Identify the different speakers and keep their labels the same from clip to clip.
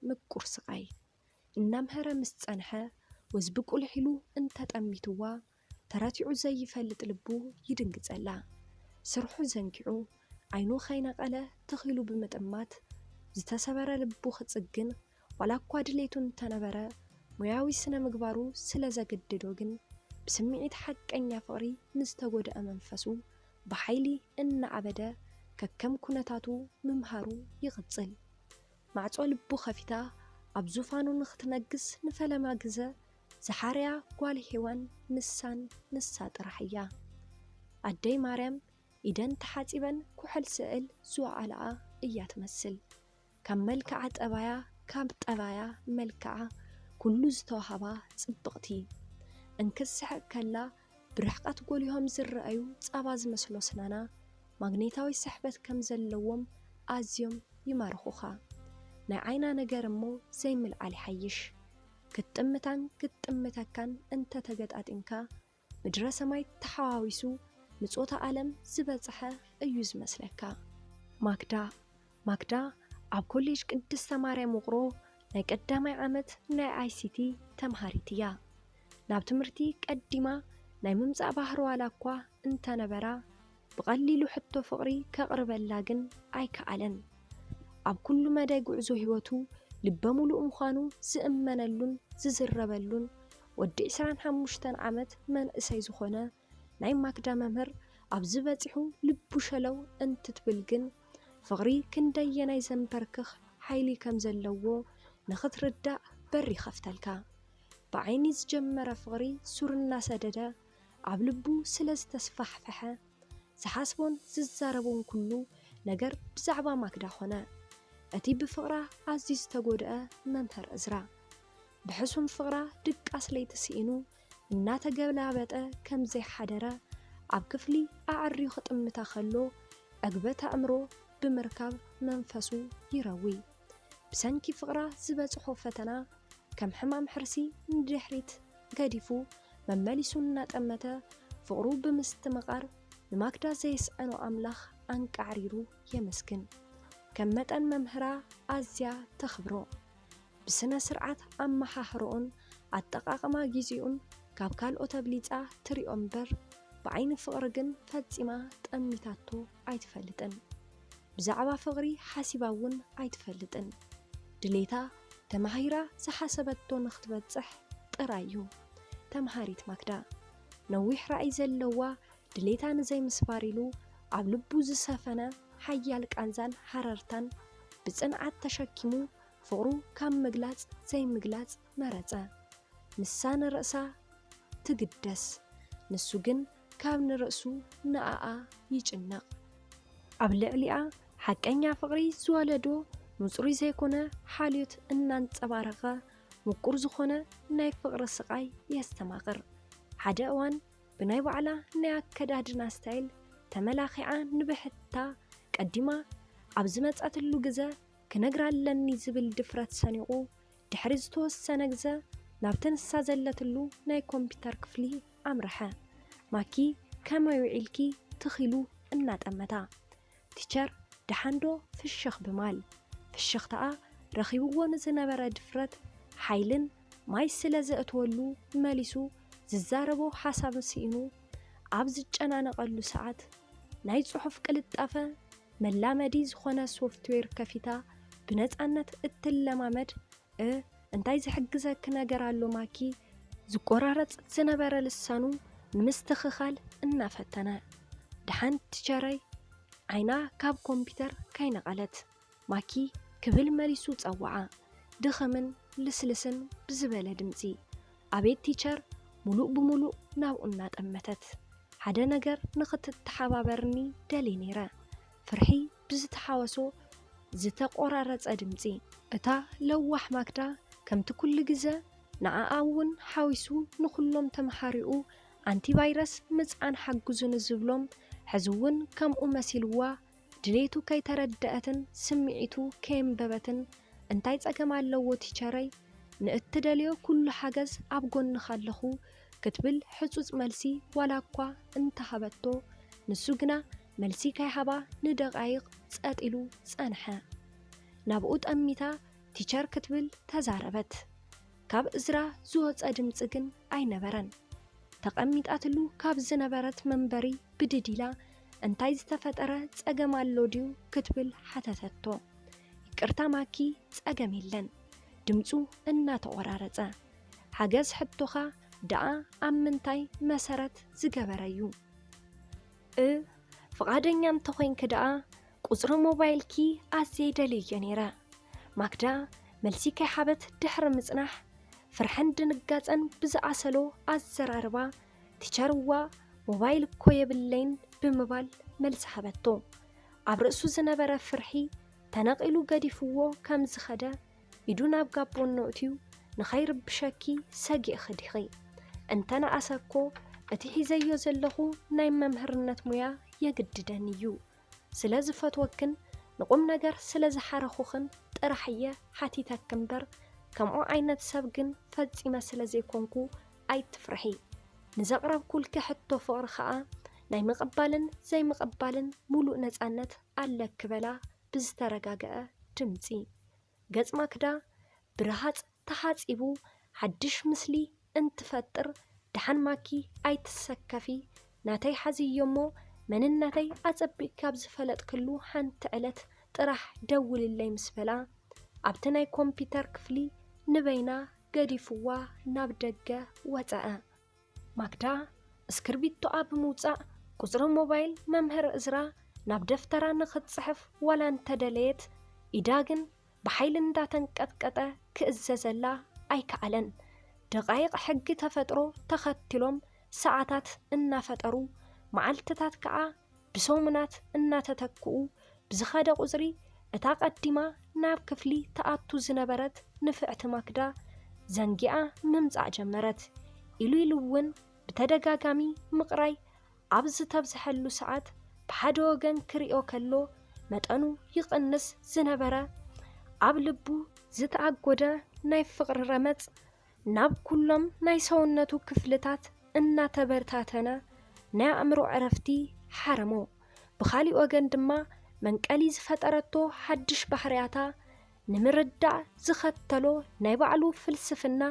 Speaker 1: ምቁር ስቃይ እናምሃረ ምስ ጸንሐ ወዝብቁል ሒሉ እንተጠሚትዋ ተረቲዑ ዘይፈልጥ ልቡ ይድንግጸላ ስርሑ ዘንኪዑ ዓይኑ ኸይነቐለ ተኺሉ ብምጥማት ዝተሰበረ ልቡ ኽጽግን ዋላኳ ድሌቱን ተነበረ ሙያዊ ስነ ምግባሩ ስለ ዘገድዶ ግን ብስምዒት ሓቀኛ ፍቕሪ ንዝተጎድአ መንፈሱ ብሓይሊ እናዓበደ ከከም ኩነታቱ ምምሃሩ ይቕጽል ማዕጾ ልቡ ኸፊታ ኣብ ዙፋኑ ንኽትነግስ ንፈለማ ግዘ ዝሓርያ ጓል ሔዋን ንሳ ጥራሕ እያ ኣደይ ማርያም ኢደን ተሓጺበን ኩሕል ስዕል ዝወዓልኣ እያ ትመስል ካብ መልክዓ ጠባያ ካብ ጠባያ መልክዓ ኩሉ ዝተዋሃባ ጽብቕቲ እንክስሕቕ ከላ ብርሕቐት ጐሊሆም ዝረአዩ ጸባ ዝመስሎ ስናና ማግኔታዊ ስሕበት ከም ዘለዎም ኣዝዮም ይማርኹኻ ናይ ዓይና ነገር እሞ ዘይምልዓል ይሓይሽ ክትጥምታን ክትጥምተካን እንተተገጣጢንካ ምድረ ሰማይ ተሓዋዊሱ ንጾታ ዓለም ዝበጽሐ እዩ ዝመስለካ ማግዳ ኣብ ኮሌጅ ቅድስተ ማርያም ውቕሮ ናይ ቀዳማይ ዓመት ናይ ICT ተምሃሪት እያ ናብ ትምህርቲ ቀዲማ ናይ ምምጻእ ባህሪ ዋላ እኳ እንተነበራ ብቐሊሉ ሕቶ ፍቕሪ ከቕርበላ ግን ኣይከኣለን ኣብ ኩሉ መዳይ ጉዕዞ ህይወቱ ልበሙሉእ ምዃኑ ዝእመነሉን ዝዝረበሉን ወዲ 25 ዓመት መንእሰይ ዝኾነ ናይ ማግዳ መምህር ኣብ ዝበፂሑ ልቡ ሸለው እንትትብል ግን ፍቕሪ ክንደየናይ ዘንበርክኽ ሓይሊ ከም ዘለዎ ንኽትርዳእ በሪ ኸፍተልካ ብዓይኒ ዝጀመረ ፍቕሪ ሱርና ሰደደ ኣብ ልቡ ስለ ዝተስፋሕፈሐ ዝሓስቦን ዝዛረቦን ኩሉ ነገር ብዛዕባ ማግዳ ኾነ እቲ ብፍቕራ ኣዝዩ ዝተጎድአ መምህር እዝራ ብሕሱም ፍቕራ ድቃስ ለይተስኢኑ እናተገላበጠ ከም ዘይሓደረ ኣብ ክፍሊ ኣዕርዩ ኽጥምታ ኸሎ ዕግበተ ኣእምሮ ብምርካብ መንፈሱ ይረዊ ብሰንኪ ፍቕራ ዝበጽሖ ፈተና ከም ሕማም ሕርሲ ንድሕሪት ገዲፉ መመሊሱ እናጠመተ ፍቕሩ ብምስትምቓር ንማግዳ ዘየስዕኖ ኣምላኽ አንቃዕሪሩ የመስግን ከም መጠን መምህራ ኣዝያ ተኽብሮ ብስነ ስርዓት ኣመሓሕሮኡን ኣጠቓቕማ ጊዜኡን ካብ ካልኦት ኣብሊፃ ትሪኦ እምበር ብዓይኒ ፍቕሪ ግን ፈጺማ ጠሚታቶ ኣይትፈልጥን ብዛዕባ ፍቕሪ ሓሲባ እውን ኣይትፈልጥን ድሌታ ተማሂራ ዝሓሰበቶ ንኽትበጽሕ ጥራዩ ተምሃሪት ማግዳ ነዊሕ ራእይ ዘለዋ ድሌታ ንዘይምስባር ኢሉ ኣብ ልቡ ዝሰፈነ ሓያል ቃንዛን ሓረርታን ብጽንዓት ተሸኪሙ ፍቕሩ ካብ ምግላጽ ዘይምግላጽ መረጸ ንሳ ንርእሳ ትግደስ ንሱ ግን ካብ ንርእሱ ንኣኣ ይጭነቕ ኣብ ልዕሊኣ ሓቀኛ ፍቕሪ ዝወለዶ ምጽሪ ዘይኮነ ሓልዮት እናንጸባረቐ ምቁር ዝኾነ ናይ ፍቕሪ ስቓይ የስተማቕር ሓደ እዋን ብናይ ባዕላ ናይ ኣከዳድና ስታይል ተመላኺዓ ንብሕታ ቀዲማ ኣብ ዝመጻትሉ ግዘ ክነግራለኒ ዝብል ድፍረት ሰኒቑ ድሕሪ ዝተወሰነ ግዘ ናብቲ ንሳ ዘለትሉ ናይ ኮምፒተር ክፍሊ ኣምርሐ ማኪ ከመይ ውዒልኪ ትኺሉ እናጠመታ ቲቸር ደሓንዶ ፍሽኽ ብማል ፍሽኽተኣ ረኺብዎ ንዝነበረ ድፍረት ሓይልን ማይ ስለ ዘእትወሉ መሊሱ ዝዛረቦ ሓሳብ ሲኢኑ ኣብ ዝጨናነቐሉ ሰዓት ናይ ጽሑፍ ቅልጣፈ መላመዲ ዝኾነ ሶፍትዌር ከፊታ ብነፃነት እትለማመድ እንታይ ዝሕግዘክ ነገር ኣሎ ማኪ ዝቆራረጽ ዝነበረ ልሳኑ ንምስትኽኻል እናፈተነ ድሓን ቲቸረይ ዓይና ካብ ኮምፒተር ከይነቐለት ማኪ ክብል መሊሱ ጸዋዓ ድኸምን ልስልስን ብዝበለ ድምፂ ኣቤት ቲቸር ሙሉእ ብሙሉእ ናብኡ እናጠመተት ሓደ ነገር ንኽትተሓባበርኒ ደሊ ነይረ ፍርሒ ብዝተሓወሶ ዝተቆራረጸ ድምፂ እታ ለዋሕ ማግዳ ከምቲ ኩሉ ግዜ ንዓኣ እውን ሓዊሱ ንኹሎም ተምሃሪኡ አንቲቫይረስ ምጽዓን ሓግዙን ዝብሎም ሕዝውን ከምኡ መሲልዋ ድሌቱ ከይተረድአትን ስምዒቱ ከየንበበትን እንታይ ጸገም ኣለዎ ቲቸረይ ንእትደልዮ ኩሉ ሓገዝ ኣብ ጎንኻ ኣለኹ ክትብል ሕጹጽ መልሲ ዋላ እኳ እንተሃበቶ ንሱ ግና መልሲ ከይሃባ ንደቓይቕ ጸጢሉ ጸንሐ ናብኡ ጠሚታ ቲቸር ክትብል ተዛረበት ካብ እዝራ ዝወፀ ድምፂ ግን ኣይነበረን ተቐሚጣትሉ ካብ ዝነበረት መንበሪ ብድዲላ እንታይ ዝተፈጠረ ጸገም ኣሎ ድዩ ክትብል ሓተተቶ ይቅርታ ማኪ ጸገም የለን ድምፁ እናተቆራረጸ ሓገዝ ሕቶኻ ደኣ ኣብ ምንታይ መሰረት ዝገበረዩ ፍቓደኛ እንተኾይንክ ደኣ ቁፅሪ ሞባይልኪ ኣዝየ ደልየ ነይረ ማክዳ መልሲ ከይሓበት ድሕሪ ምጽናሕ ፍርሕን ድንጋጸን ብዝኣሰሎ ኣዘራርባ ቲቸርዋ ሞባይል እኮ የብለይን ብምባል መልሲ ሃበቶ ኣብ ርእሱ ዝነበረ ፍርሒ ተነቂሉ ገዲፍዎ ከም ዝኸደ ኢዱ ናብ ጋቦን ነእትዩ ንኸይርብሸኪ ሰጊእ ኽዲኺ እንተነኣሰኮ እቲ ሒዘዮ ዘለኹ ናይ መምህርነት ሙያ የግድደን እዩ ስለ ዝፈትወክን ንቁም ነገር ስለ ዝሓረኹኽን ጥራሕየ ሓቲተክ እምበር ከምኡ ዓይነት ሰብ ግን ፈጺመ ስለ ዘይኮንኩ ኣይትፍርሒ ንዘቕረብኩልኪ ሕቶ ፍቕሪ ከዓ ናይ ምቕባልን ዘይምቕባልን ሙሉእ ነፃነት ኣለክ በላ ብዝተረጋግአ ድምፂ ገጽ ማክዳ ብረሃጽ ተሓጺቡ ሓድሽ ምስሊ እንትፈጥር ድሓን ማኪ ኣይትሰከፊ ናተይ ሓዝዮ እሞ መንነተይ ኣጸቢቕ ካብ ዝፈለጥክሉ ሓንቲ ዕለት ጥራሕ ደውልለይ ምስ በላ ኣብቲ ናይ ኮምፒተር ክፍሊ ንበይና ገዲፍዋ ናብ ደገ ወፀአ ማክዳ እስክርቢቶኣ ብምውፃእ ቁፅሪ ሞባይል መምህር እዝራ ናብ ደፍተራ ንኽትጽሕፍ ዋላ እንተደለየት ኢዳ ግን ብሓይሊ እንዳተንቀጥቀጠ ክእዘዘላ ኣይከኣለን ደቃይቕ ሕጊ ተፈጥሮ ተኸትሎም ሰዓታት እናፈጠሩ መዓልትታት ከዓ ብሰሙናት እናተተክኡ ብዝኸደ ቁፅሪ እታ ቀዲማ ናብ ክፍሊ ተኣቱ ዝነበረት ንፍዕቲ ማክዳ ዘንጊኣ ምምጻእ ጀመረት ኢሉ እውን ብተደጋጋሚ ምቕራይ ኣብ ዝተብዝሐሉ ሰዓት ብሓደ ወገን ክሪኦ ከሎ መጠኑ ይቕንስ ዝነበረ ኣብ ልቡ ዝተኣጎደ ናይ ፍቕሪ ረመጽ ናብ ኩሎም ናይ ሰውነቱ ክፍልታት እናተበርታተነ ናይ ኣእምሮ ዕረፍቲ ሓረሞ ብኻሊእ ወገን ድማ መንቀሊ ዝፈጠረቶ ሓድሽ ባህርያታ ንምርዳእ ዝኸተሎ ናይ ባዕሉ ፍልስፍና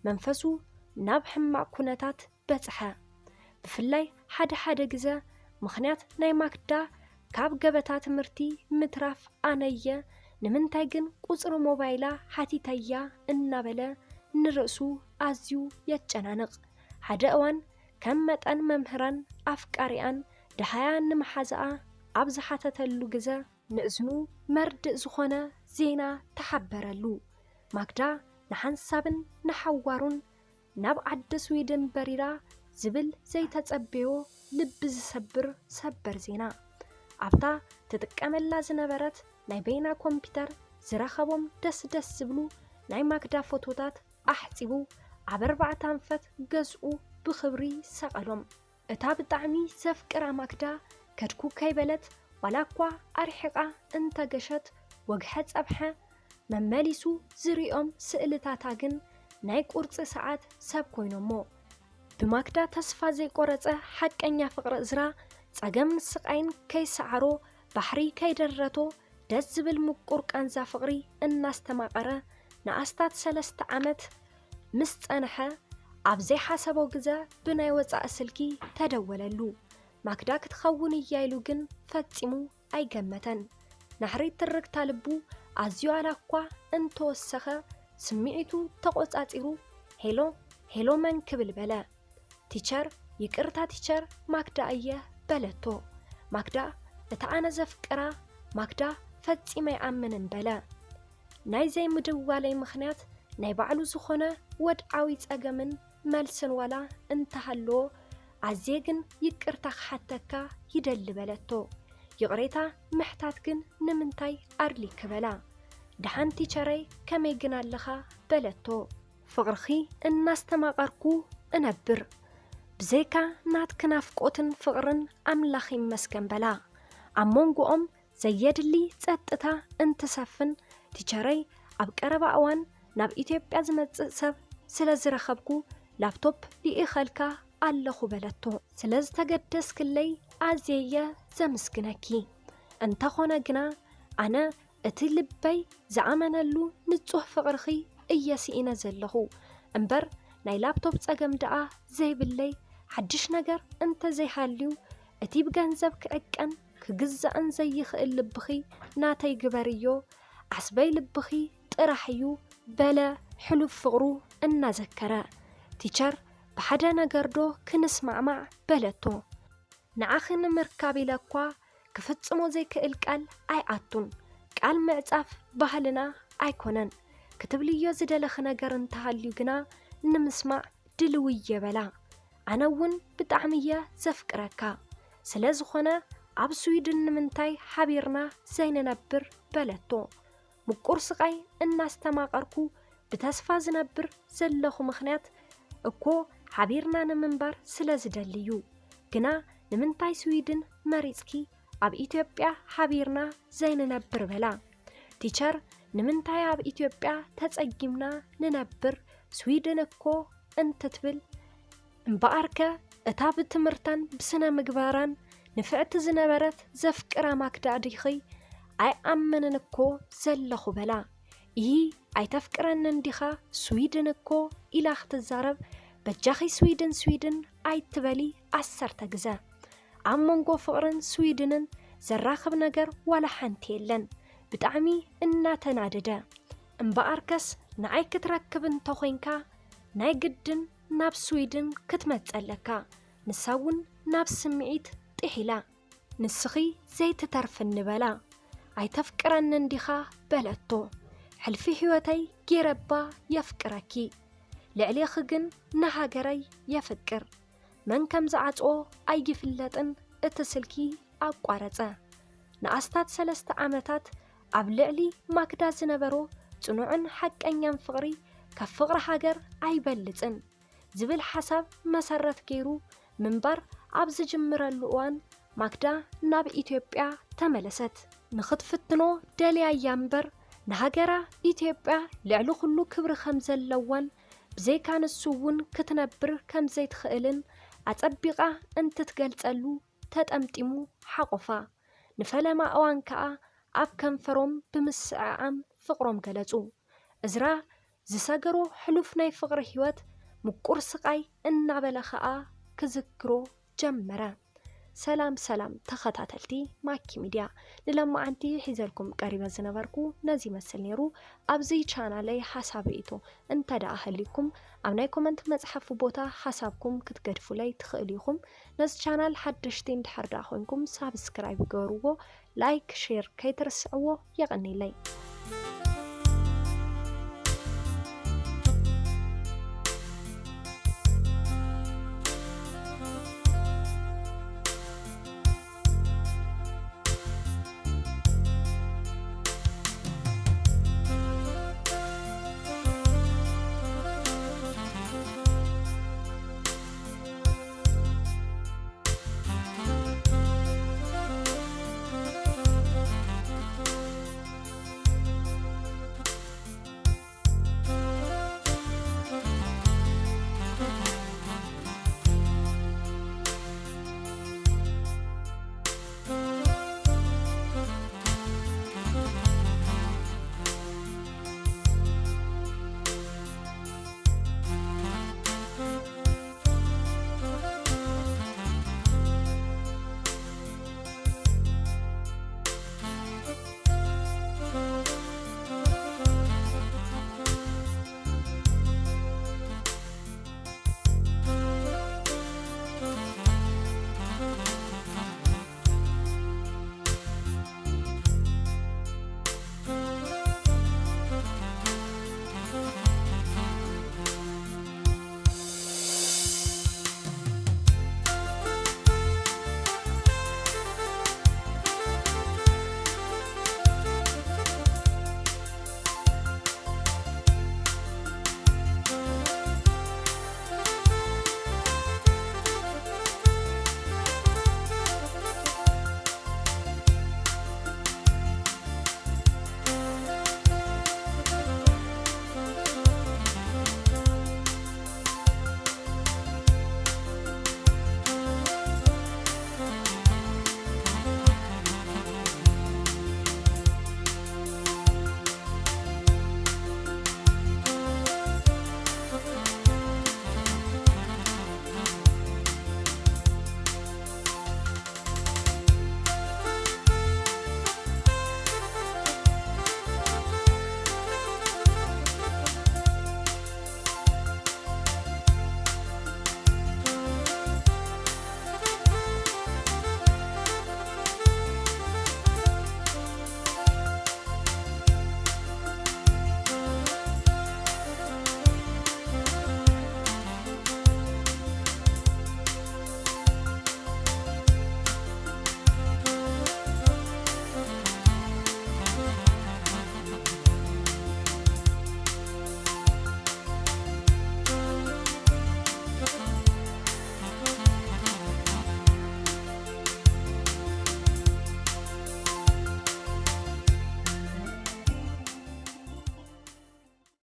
Speaker 1: መንፈሱ ናብ ሕማቅ ኩነታት በጽሐ ብፍላይ ሓደ ግዜ ምኽንያት ናይ ማክዳ ካብ ገበታ ትምህርቲ ምትራፍ ኣነየ ንምንታይ ግን ቁፅሪ ሞባይላ ሓቲተያ እናበለ ንርእሱ ኣዝዩ የጨናንቕ ሓደ እዋን ከም መጠን መምህራን ኣፍቃሪያን ድሃያ ንምሓዝኣ ኣብ ዝሓተተሉ ግዜ ንእዝኑ መርድእ ዝኾነ ዜና ተሓበረሉ ማክዳ ንሓንሳብን ንሓዋሩን ናብ ዓዲ ስዊድን በሪራ ዝብል ዘይተጸበዮ ልቢ ዝሰብር ሰበር ዜና ኣብታ ተጥቀመላ ዝነበረት ናይ በይና ኮምፒተር ዝረኸቦም ደስ ዝብሉ ናይ ማክዳ ፎቶታት ኣሕፂቡ ኣብ 4 ኣንፈት ገዝኡ ብኽብሪ ሰቐሎም እታ ብጣዕሚ ዘፍቅራ ማክዳ ከድኩ ከይበለት ዋላ እኳ ኣርሒቓ እንተገሸት ወግሐ ጸብሐ መመሊሱ ዝሪኦም ስእልታታ ግን ናይ ቁርፂ ሰዓት ሰብ ኮይኖሞ ብማክዳ ተስፋ ዘይቆረጸ ሓቀኛ ፍቕሪ እዝራ ጸገም ስቃይን ከይሰዓሮ ባሕሪ ከይደረቶ ደስ ዝብል ምቁር ቃንዛ ፍቕሪ እናስተማቐረ ንኣስታት 3 ዓመት ምስ ጸንሐ ኣብ ዘይሓሰቦ ግዜ ብናይ ወፃእ ስልኪ ተደወለሉ ማክዳ ክትኸውን እያይሉ ግን ፈጺሙ ኣይገመተን ናሕሪ ትርክታ ልቡ ኣዝዩ ኣላኳ እንተወሰኸ ስሚዒቱ ተቆጻጺሩ ሄሎ መን ክብል በለ ቲቸር ይቅርታ ቲቸር ማክዳ እየ በለቶ ማክዳ እታ ኣነ ዘፍቅራ ማክዳ ፈጺመ ይኣምንን በለ ናይ ዘይምድዋለይ ምኽንያት ናይ ባዕሉ ዝኾነ ወድዓዊ ጸገምን መልስን ዋላ እንተሃለዎ ኣዝየ ግን ይቅርታ ክሓተካ ይደሊ በለቶ ይቕሬታ ምሕታት ግን ንምንታይ ኣርሊክ በላ ድሓን ቲቸረይ ከመይ ግን ኣለኻ በለቶ ፍቕርኺ እናስተማቐርኩ እነብር ብዘይካ ናትክ ናፍቆትን ፍቕርን ኣምላኽ ይመስገን በላ ኣብ መንጎኦም ዘየድሊ ጸጥታ እንትሰፍን ቲቸረይ ኣብ ቀረባ እዋን ናብ ኢትዮጵያ ዝመጽእ ሰብ ስለ ዝረኸብኩ ላፕቶፕ ሊኢኸልካ ኣለኹ በለቶ ስለ ዝተገደስክለይ ኣዝየ ዘምስግነኪ እንተኾነ ግና ኣነ اتلبي زعمنا له نتوه فقرخي إياسينا زلخو أمبر ناي لابتوب تساقم دعا زي باللي حدش نجر انت زي حاليو اتيب جانزب كأكن كجزأن زي يخيل لبخي ناتي جبريو عسبي لبخي ترحيو بلا حلو فغرو أن ذكرا تيشر بحدا نجردو كنسمع مع بلتو نعاخن مركابي لكوا كفتسمو زي كالقال أي عطون قال معصاف ባህልና ኣይኮነን ክትብልዮ ዝደለኸ ነገር እንተሃልዩ ግና ንምስማዕ ድልው ይበላ ኣነ እውን ብጣዕሚ እየ ዘፍቅረካ ስለዝኾነ ኣብ ስዊድን ንምንታይ ሓቢርና ዘይንነብር በለቶ ምቁር ስቃይ እናስተማቐርኩ ብተስፋ ዝነብር ዘለኹ ምኽንያት እኮ ሓቢርና ንምንባር ስለዝደልዩ ግና ንምንታይ ስዊድን መሪጽኪ ኣብ ኢትዮጵያ ሓቢርና ዘይንነብር በላ ቲቸር ንምንታይ ኣብ ኢትዮጵያ ተጸጊምና ንነብር ስዊድን እኮ እንትትብል እምበኣርከ እታ ብትምህርተን ብስነ ምግባራን ንፍዕቲ ዝነበረት ዘፍቅራ ማክዳ ዲኺ ኣይኣምንን እኮ ዘለኹ በላ ይህ ኣይተፍቅረንን ዲኻ ስዊድን እኮ ኢላ ክትዛረብ በጃኺ ስዊድን ኣይትበሊ 10 ግዜ ኣብ መንጎ ፍቅርን ስዊድንን ዘራኽብ ነገር ዋላ ሓንቲ የለን ብጣዕሚ እናተናደደ እምበኣርከስ ንኣይ ክትረክብ እንተኾንካ ናይ ግድን ናብ ስዊድን ክትመጸለካ ንሳውን ናብ ስምዒት ጥሒላ ንስኺ ዘይትተርፍን በላ ኣይተፍቅረንን ዲኻ በለቶ ሕልፊ ሕይወተይ ጌረባ የፍቅረኪ ልዕሊኺ ግን ንሃገረይ የፍቅር መን ከም ዝዓጽኦ ኣይፍለጥን እቲ ስልኪ ኣቋረጸ ንኣስታት 3 ዓመታት ኣብ ልዕሊ ማክዳ ዝነበሮ ጽኑዕን ሓቀኛን ፍቕሪ ካብ ፍቕሪ ሃገር ኣይበልጽን ዝብል ሓሳብ መሰረት ገይሩ ምንባር ኣብ ዝጅምረሉ እዋን ማክዳ ናብ ኢትዮጵያ ተመለሰት ንኽትፍትኖ ደልያያ እምበር ንሃገራ ኢትዮጵያ ልዕሊ ኩሉ ክብሪ ከም ዘለዋን ብዘይካ ንሱ እውን ክትነብር ከም ዘይትኽእልን ኣጸቢቓ እንትትገልጸሉ ተጠምጢሙ ሓቆፋ ንፈለማ እዋን ከዓ ኣብ ከንፈሮም ብምስዓዓም ፍቕሮም ገለጹ እዝራ ዝሰገሮ ሕሉፍ ናይ ፍቕሪ ህይወት ምቁር ስቃይ እናበለ ከዓ ክዝክሮ ጀመረ ሰላም ተኸታተልቲ ማኪ ሚድያ ንለማዓንቲ ሒዘልኩም ቀሪበ ዝነበርኩ ነዚ መስል ነይሩ ኣብዚ ቻናለይ ሓሳብ ርእቶ እንተደኣ ህሊኩም ኣብ ናይ ኮመንት መጽሐፍ ቦታ ሓሳብኩም ክትገድፉለይ ትኽእሉ ኢኹም ነዚ ቻናል ሓደሽቲ እንድሕር ዳ ኮይንኩም ሳብስክራይብ ገበርዎ ላይክ ሼር ከይትርስዕዎ የቐኒለይ